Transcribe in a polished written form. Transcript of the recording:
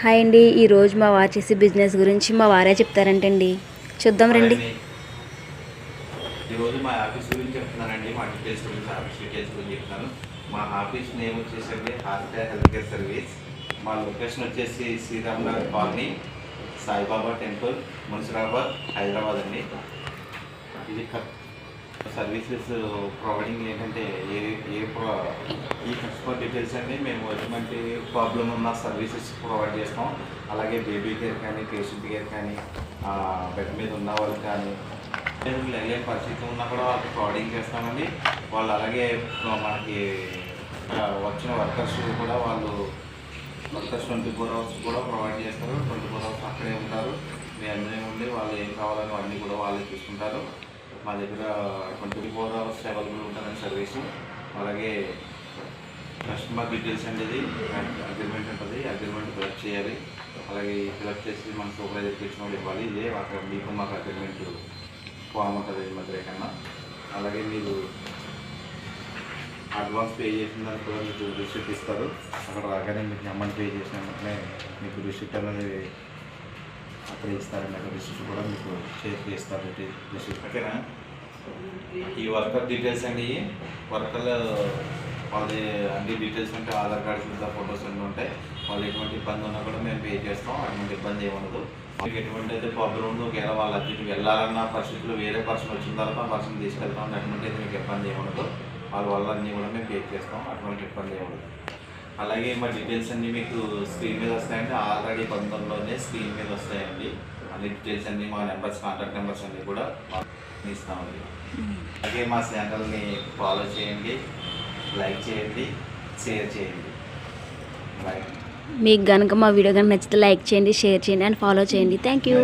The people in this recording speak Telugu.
హాయ్ అండి. ఈరోజు మా వారు చేసే బిజినెస్ గురించి మా వారే చెప్తారంటండి. చూద్దాం రండి. ఈరోజు మా ఆఫీస్ గురించి చెప్తున్నానండి. మా డీటెయిల్స్ గురించి, ఆఫీస్ డీటెయిల్స్ గురించి చెప్తాను. మా ఆఫీస్ నేమ్ వచ్చేసండి హార్ట్ హెల్త్ కేర్ సర్వీస్. మా లొకేషన్ వచ్చేసి శ్రీరామ్ నగర్ కాలనీ, సాయిబాబా టెంపుల్, మున్సిరాబాద్, హైదరాబాద్ అండి. ఇది సర్వీసెస్ ప్రొవైడింగ్ ఏంటంటే ఈ కస్టమర్ డీటెయిల్స్ అండి. మేము ఎటువంటి ప్రాబ్లం ఉన్న సర్వీసెస్ ప్రొవైడ్ చేస్తాం. అలాగే బేబీ కేర్ కానీ, పేషెంట్ కేర్ కానీ, బెడ్ మీద ఉన్న వాళ్ళు కానీ, లేని పరిస్థితి ఉన్నా కూడా వాళ్ళకి ప్రొవైడింగ్ చేస్తామండి. వాళ్ళు అలాగే మనకి వచ్చిన వర్కర్స్ కూడా వర్కర్స్ 24 hours కూడా ప్రొవైడ్ చేస్తారు. 24 hours అక్కడే ఉంటారు. మీ అందరూ ఉండి వాళ్ళు ఏం కావాలని అన్నీ కూడా వాళ్ళే చూసుకుంటారు. మా దగ్గర 24 hours అవైలబుల్ ఉంటుందండి సర్వీసు. అలాగే కస్టమర్ డీటెయిల్స్ అనేది అగ్రిమెంట్ ఉంటుంది. అగ్రిమెంట్ ఫిలప్ చేయాలి. అలాగే ఫిలప్ చేసి మన సూపర్వైజర్కి ఇచ్చిన వాళ్ళు ఇవ్వాలి. ఇదే మీకు మాకు అగ్రిమెంట్ ఫామ్ ఉంటుంది మధ్య కన్నా. అలాగే మీరు అడ్వాన్స్ పే చేసిన దానికి కూడా మీకు రిసిప్ట్ ఇస్తారు. అక్కడ రాగానే మీకు అమౌంట్ పే చేసిన వెంటనే మీకు రిసిప్ట్ అనేది అక్కడ ఇస్తారండి. అక్కడ రిసిప్ట్ కూడా మీకు చేతికి ఇస్తారు. రిసిప్ట్ ఓకేనా. ఈ వర్కర్ డీటెయిల్స్ అండి. వర్కర్లు వాళ్ళది అన్ని డీటెయిల్స్ ఉంటాయి. ఆధార్ కార్డ్స్ ఉంటా, ఫొటోస్ అన్నీ ఉంటాయి. వాళ్ళు ఎటువంటి ఇబ్బంది ఉన్నా కూడా మేము పే చేస్తాం. అటువంటి ఇబ్బంది ఏముండదు. మీకు ఎటువంటి అయితే ప్రాబ్లం ఉండదు. ఒకవేళ వాళ్ళ అర్జెంట్కి వెళ్ళాలన్న పరిస్థితులు వేరే పర్సన్ వచ్చిన తర్వాత ఆ పర్సన్ తీసుకెళ్తాం. అటువంటి అయితే మీకు ఇబ్బంది ఏముండదు. వాళ్ళ వల్ల అన్నీ కూడా మేము పే చేస్తాం. అటువంటి ఇబ్బంది ఏముండదు. అలాగే మా డీటెయిల్స్ అన్నీ మీకు స్క్రీన్ మీద వస్తాయండి. ఆల్రెడీ 11లోనే స్క్రీన్ మీద వస్తాయండి. అన్ని డీటెయిల్స్ అన్నీ మా నెంబర్స్, కాంటాక్ట్ నెంబర్స్ అన్నీ కూడా ఇస్తామండి. అలాగే మా ఛానల్ని ఫాలో చేయండి, లైక్ చేయండి, షేర్ చేయండి. మీకు కనుక మా వీడియో కనుక నచ్చితే లైక్ చేయండి, షేర్ చేయండి అండ్ ఫాలో చేయండి. Thank you.